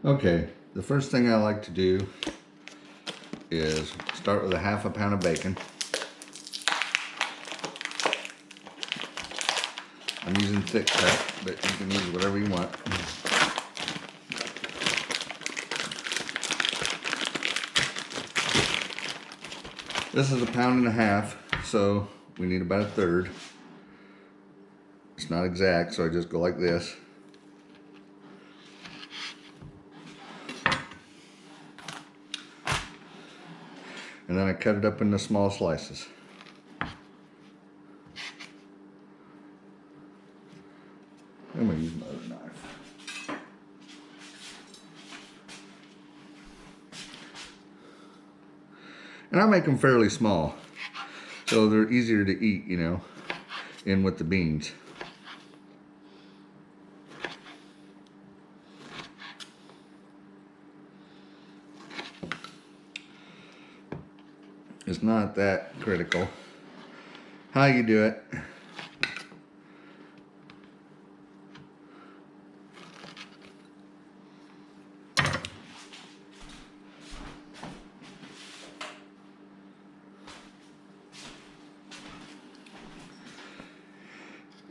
Okay, the first thing I like to do is start with a half a pound of bacon. I'm using thick cut, but you can use whatever you want. This is 1.5 pounds, so we need about 1/3. It's not exact, so I just go like this. And then I cut it up into small slices. I'm going to use my other knife. And I make them fairly small, so they're easier to eat, you know, in with the beans. It's not that critical how you do it.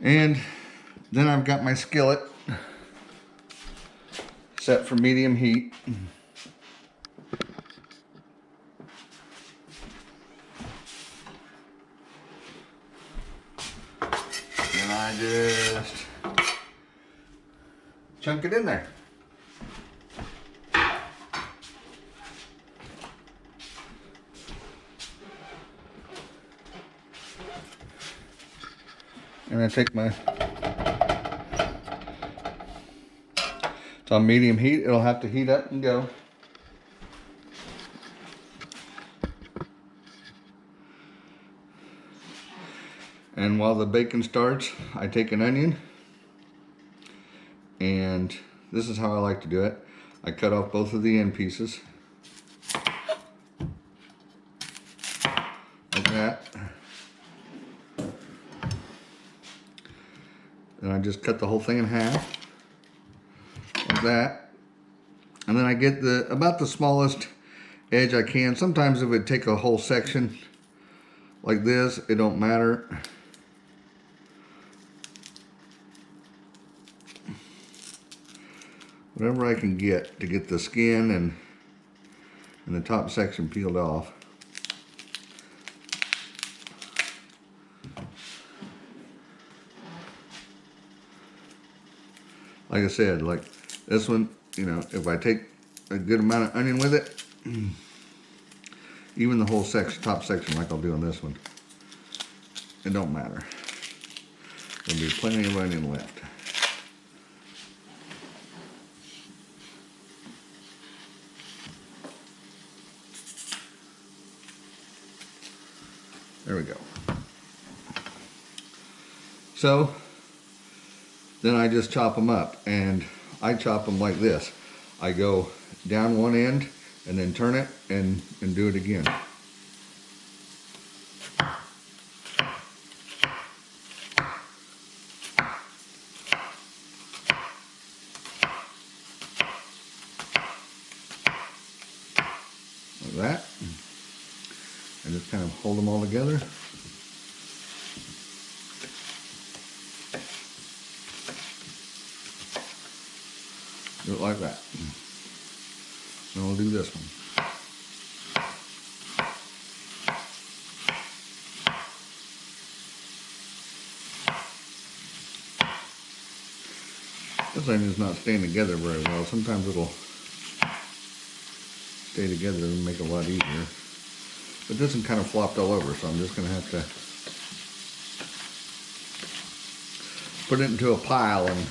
And then I've got my skillet set for medium heat. And I just chunk it in there. And I take my, it's on medium heat, it'll have to heat up and go. And while the bacon starts, I take an onion, and this is how I like to do it. I cut off both of the end pieces, like that. And I just cut the whole thing in half, like that. And then I get about the smallest edge I can. Sometimes it would take a whole section like this, it don't matter. Whatever I can get to get the skin and the top section peeled off. Like I said, like this one, you know, if I take a good amount of onion with it, even the whole top section like I'll do on this one, it don't matter. There'll be plenty of onion left. There we go. So then I just chop them up, and I chop them like this. I go down one end and then turn it and do it again. Like that. And just kind of hold them all together. Do it like that. And we'll do this one. This thing is not staying together very well. Sometimes it'll stay together and make it a lot easier. But this one kind of flopped all over, so I'm just going to have to put it into a pile and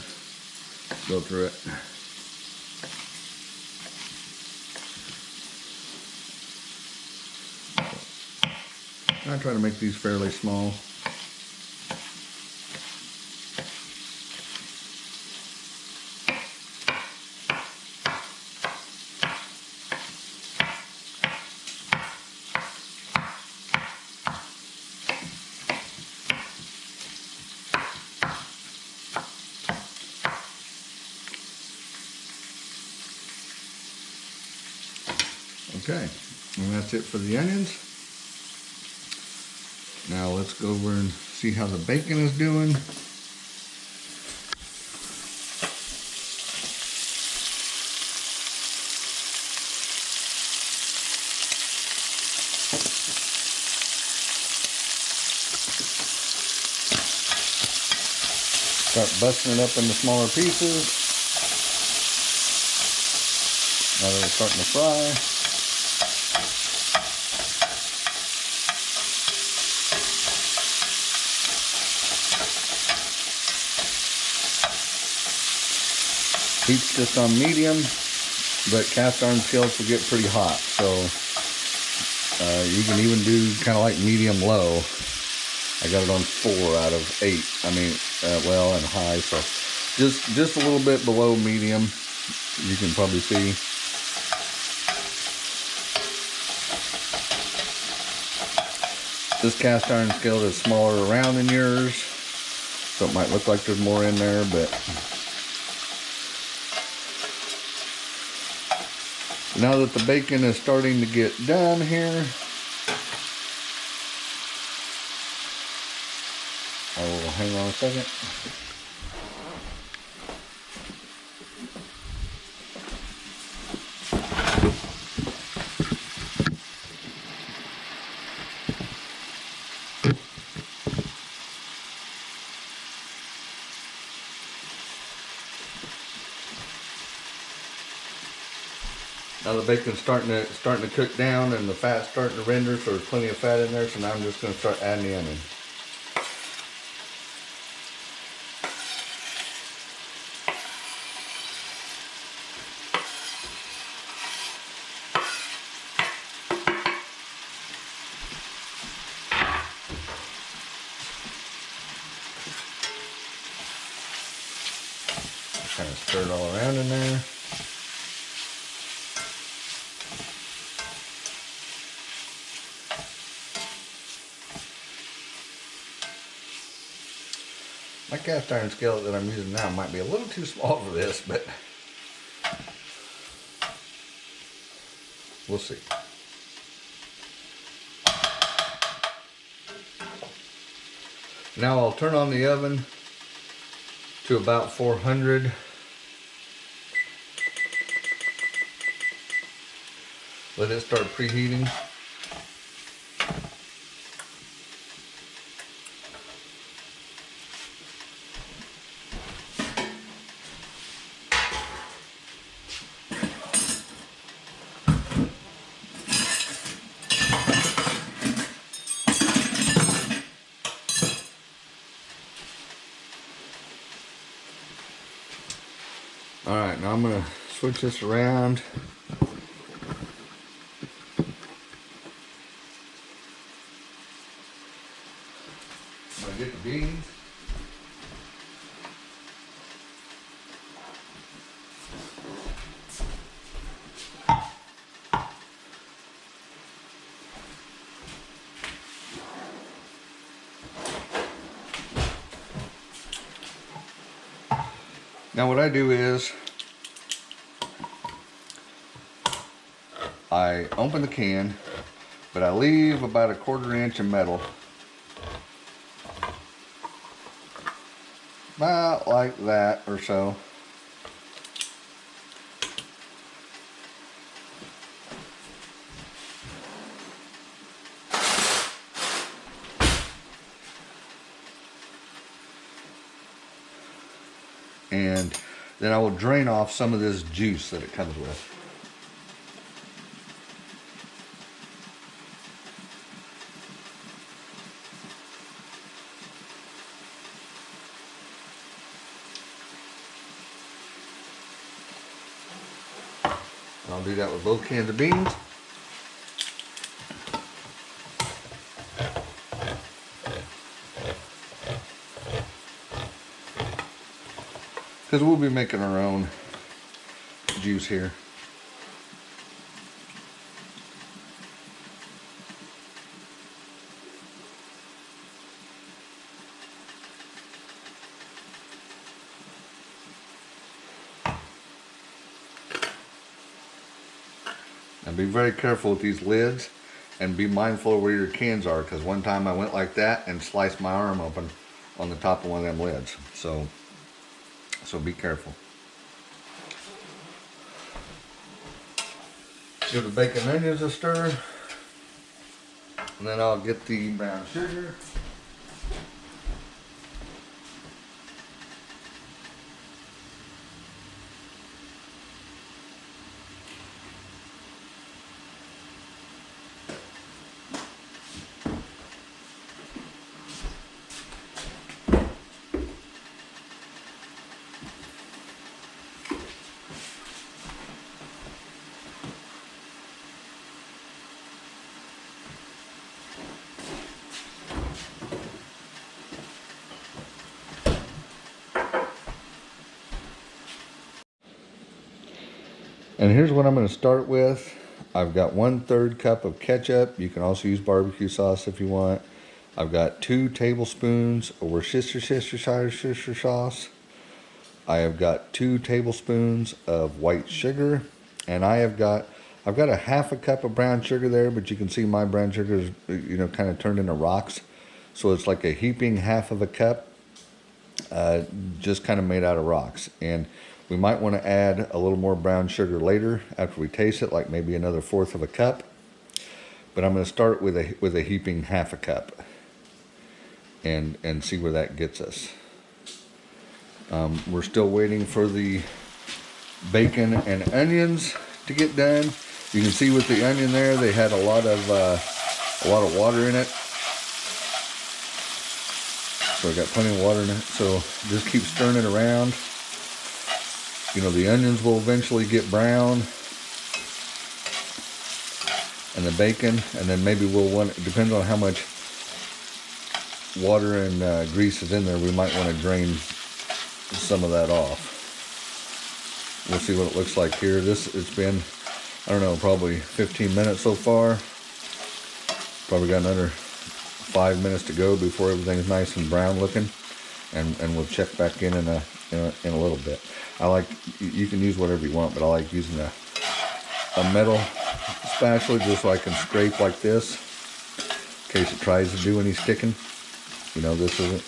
go through it. I try to make these fairly small. Okay, and that's it for the onions. Now let's go over and see how the bacon is doing. Start busting it up into smaller pieces. Now that it's starting to fry. Heat's just on medium, but cast iron skillets will get pretty hot, so you can even do kind of like medium low. I got it on 4 out of 8. I mean, well, and high, so just a little bit below medium. You can probably see. This cast iron skillet is smaller around than yours, so it might look like there's more in there, but now that the bacon is starting to get done here, I will hang on a second. Now the bacon's starting to cook down and the fat's starting to render, so there's plenty of fat in there. So now I'm just going to start adding the onion. Kind of stir it all around in there. My cast iron skillet that I'm using now might be a little too small for this, but we'll see. Now I'll turn on the oven to about 400. Let it start preheating. Alright, now I'm going to switch this around. I'm going to get the beans. Now what I do is I open the can, but I leave about a 1/4 inch of metal. About like that or so. And then I will drain off some of this juice that it comes with. I'll do that with both cans of beans. Because we'll be making our own juice here. Now be very careful with these lids and be mindful of where your cans are, because one time I went like that and sliced my arm open on the top of one of them lids. So be careful. Give the bacon and onions a stir, and then I'll get the brown sugar. And here's what I'm going to start with. I've got 1/3 cup of ketchup. You can also use barbecue sauce if you want. I've got 2 tablespoons of Worcestershire sauce. I have got 2 tablespoons of white sugar, and I've got a 1/2 cup of brown sugar there, but you can see my brown sugar is, you know, kind of turned into rocks. So it's like a heaping 1/2 cup, just kind of made out of rocks. And we might want to add a little more brown sugar later after we taste it, like maybe another 1/4 cup. But I'm going to start with a heaping 1/2 cup, and see where that gets us. We're still waiting for the bacon and onions to get done. You can see with the onion there, they had a lot of water in it. So I got plenty of water in it. So just keep stirring it around. You know, the onions will eventually get brown, and the bacon, and then maybe we'll want, it depends on how much water and grease is in there, we might want to drain some of that off. We'll see what it looks like here. It's been, I don't know, probably 15 minutes so far. Probably got another 5 minutes to go before everything's nice and brown looking, and we'll check back in a little bit. I like, you can use whatever you want, but I like using a metal spatula just so I can scrape like this in case it tries to do any sticking. You know, this isn't,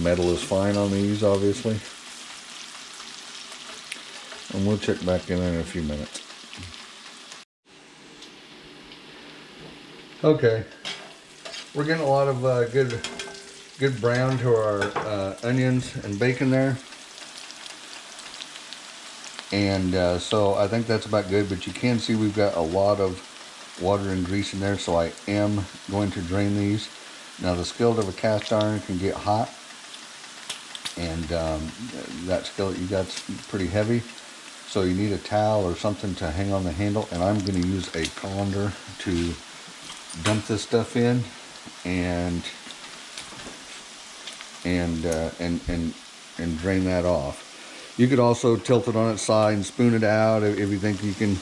metal is fine on these, obviously. And we'll check back in a few minutes. Okay, we're getting a lot of good brown to our onions and bacon there. And so I think that's about good, but you can see we've got a lot of water and grease in there, so I am going to drain these. Now the skillet of a cast iron can get hot, and that skillet you got's pretty heavy, so you need a towel or something to hang on the handle, and I'm going to use a colander to dump this stuff in and drain that off. You could also tilt it on its side and spoon it out if you think you can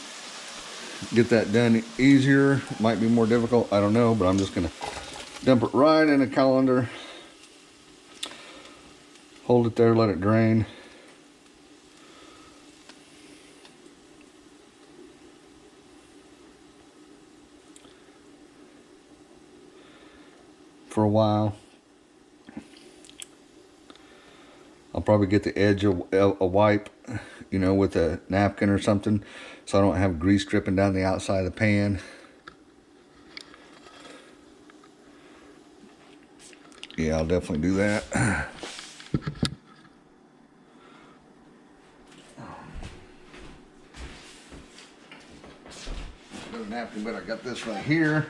get that done easier. It might be more difficult, I don't know, but I'm just going to dump it right in a colander. Hold it there, let it drain. For a while. I'll probably get the edge of a wipe, you know, with a napkin or something, so I don't have grease dripping down the outside of the pan. Yeah, I'll definitely do that. No napkin, but I got this right here,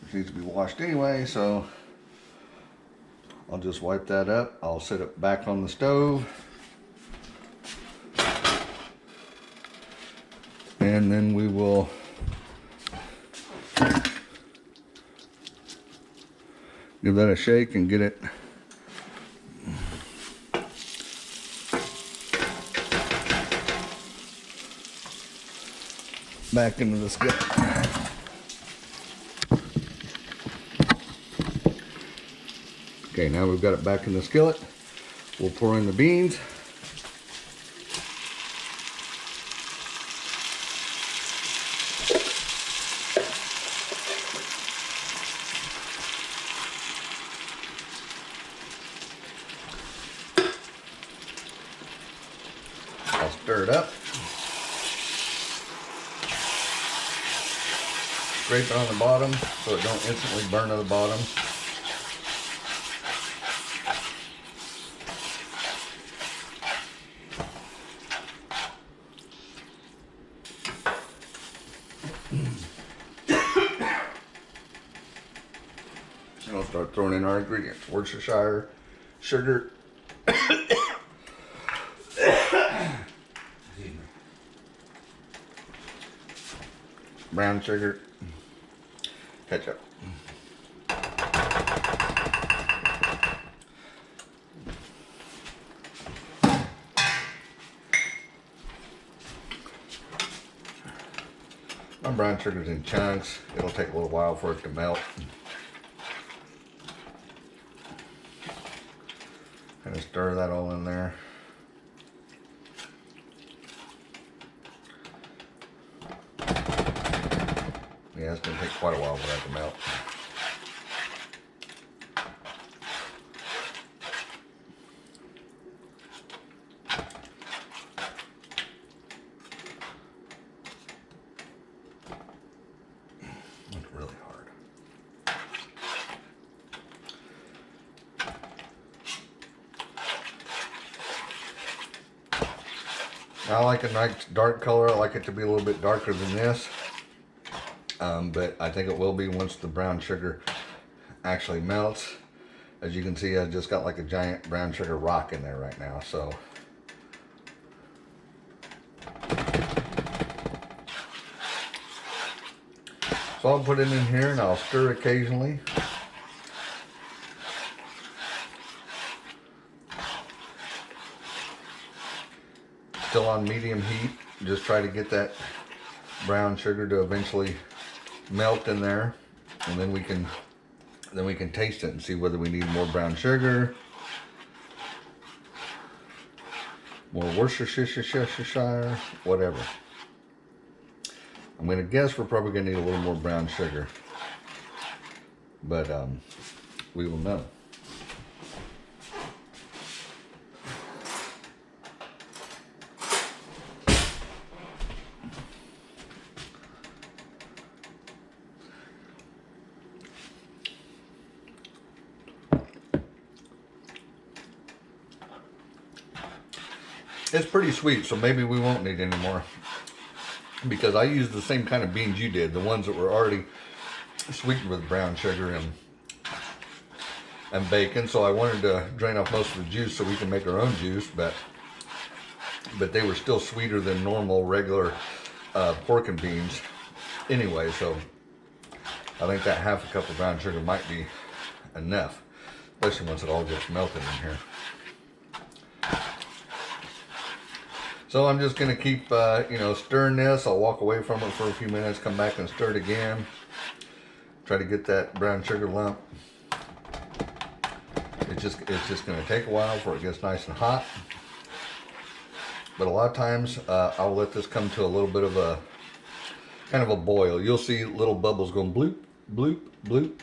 which needs to be washed anyway, so I'll just wipe that up. I'll set it back on the stove. And then we will give that a shake and get it back into the skillet. Okay, now we've got it back in the skillet. We'll pour in the beans. Stir it up. Scrape it on the bottom so it don't instantly burn to the bottom. And I'll start throwing in our ingredients. Worcestershire sugar. Brown sugar. Ketchup. My brown sugar's in chunks. It'll take a little while for it to melt. Kind of stir that all in there. Yeah, it's going to take quite a while for that to melt. It's really hard. I like a nice dark color. I like it to be a little bit darker than this. But I think it will be once the brown sugar actually melts. As you can see, I just got like a giant brown sugar rock in there right now. So I'll put it in here and I'll stir occasionally. Still on medium heat. Just try to get that brown sugar to eventually melt in there, and then we can taste it and see whether we need more brown sugar, more Worcestershire, whatever. I'm gonna guess we're probably gonna need a little more brown sugar, but we will know. It's pretty sweet, so maybe we won't need any more. Because I used the same kind of beans you did, the ones that were already sweetened with brown sugar and bacon. So I wanted to drain off most of the juice so we can make our own juice, but they were still sweeter than normal, regular pork and beans anyway. So I think that half a cup of brown sugar might be enough, especially once it all gets melted in here. So I'm just gonna keep, stirring this. I'll walk away from it for a few minutes, come back and stir it again. Try to get that brown sugar lump. It's just gonna take a while before it gets nice and hot. But a lot of times, I'll let this come to a little bit of a, kind of a boil. You'll see little bubbles going bloop, bloop, bloop.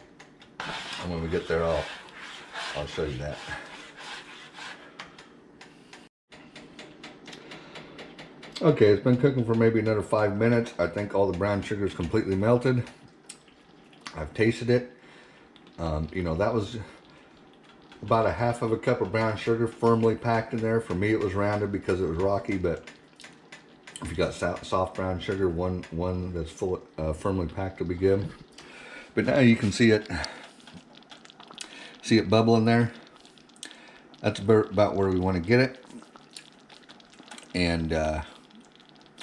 And when we get there, I'll show you that. Okay, it's been cooking for maybe another 5 minutes. I think all the brown sugar is completely melted. I've tasted it. That was about a half of a cup of brown sugar firmly packed in there. For me, it was rounded because it was rocky, but if you got soft brown sugar, one that's full, firmly packed will be good. But now you can see it bubbling there. That's about where we want to get it. And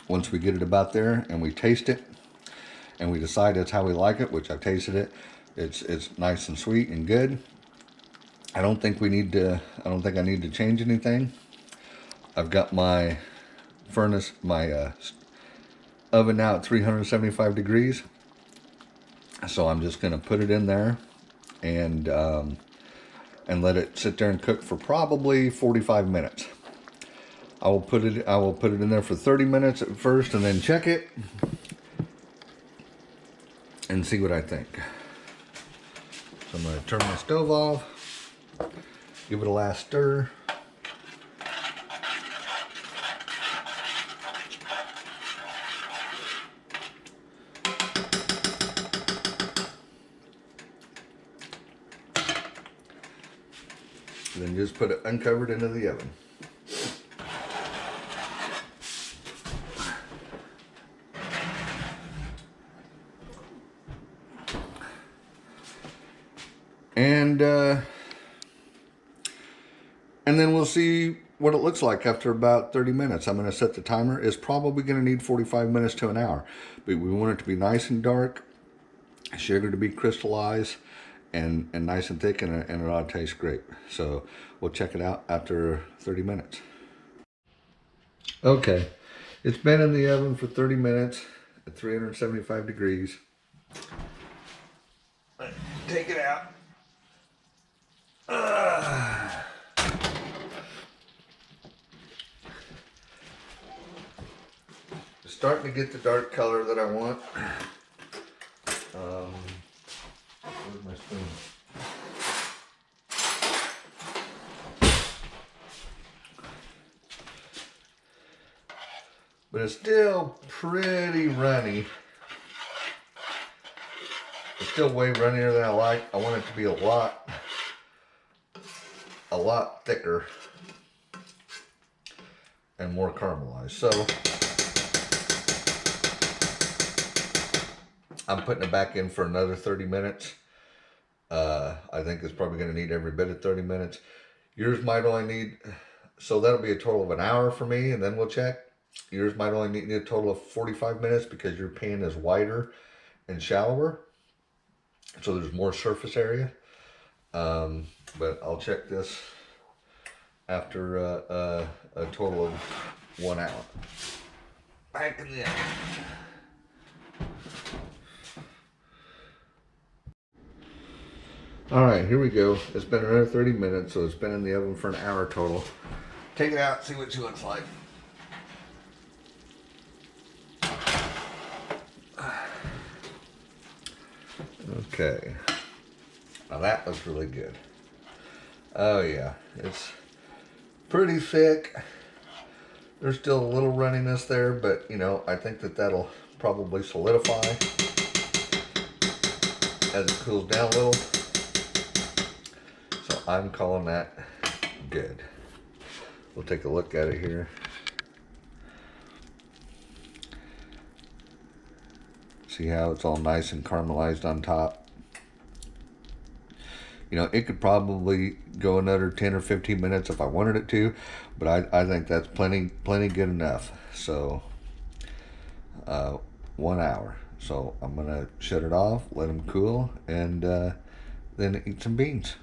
once we get it about there and we taste it and we decide that's how we like it, which I've tasted it, it's nice and sweet and good. I don't think I need to change anything. I've got my furnace, my oven now at 375 degrees. So I'm just gonna put it in there and let it sit there and cook for probably 45 minutes. I will put it in there for 30 minutes at first and then check it and see what I think. So I'm going to turn my stove off, give it a last stir. then just put it uncovered into the oven. And then we'll see what it looks like after about 30 minutes. I'm going to set the timer. It's probably going to need 45 minutes to an hour. But we want it to be nice and dark, sugar to be crystallized, and nice and thick, and it ought to taste great. So we'll check it out after 30 minutes. Okay, it's been in the oven for 30 minutes at 375 degrees. Take it out. Starting to get the dark color that I want. Where's my spoon? But it's still pretty runny. It's still way runnier than I like. I want it to be a lot thicker and more caramelized. So I'm putting it back in for another 30 minutes. I think it's probably going to need every bit of 30 minutes. Yours might only need, so that'll be a total of an hour for me, and then we'll check. Yours might only need a total of 45 minutes because your pan is wider and shallower, so there's more surface area. But I'll check this after a total of 1 hour. Back in the oven. All right, here we go. It's been another 30 minutes, so it's been in the oven for an hour total. Take it out, see what she looks like. Okay. Now that looks really good. Oh yeah, it's pretty thick. There's still a little runniness there, but you know, I think that that'll probably solidify as it cools down a little. So I'm calling that good. We'll take a look at it here. See how it's all nice and caramelized on top. You know, it could probably go another 10 or 15 minutes if I wanted it to, but I think that's plenty good enough. So 1 hour. So I'm gonna shut it off, let them cool, and then eat some beans.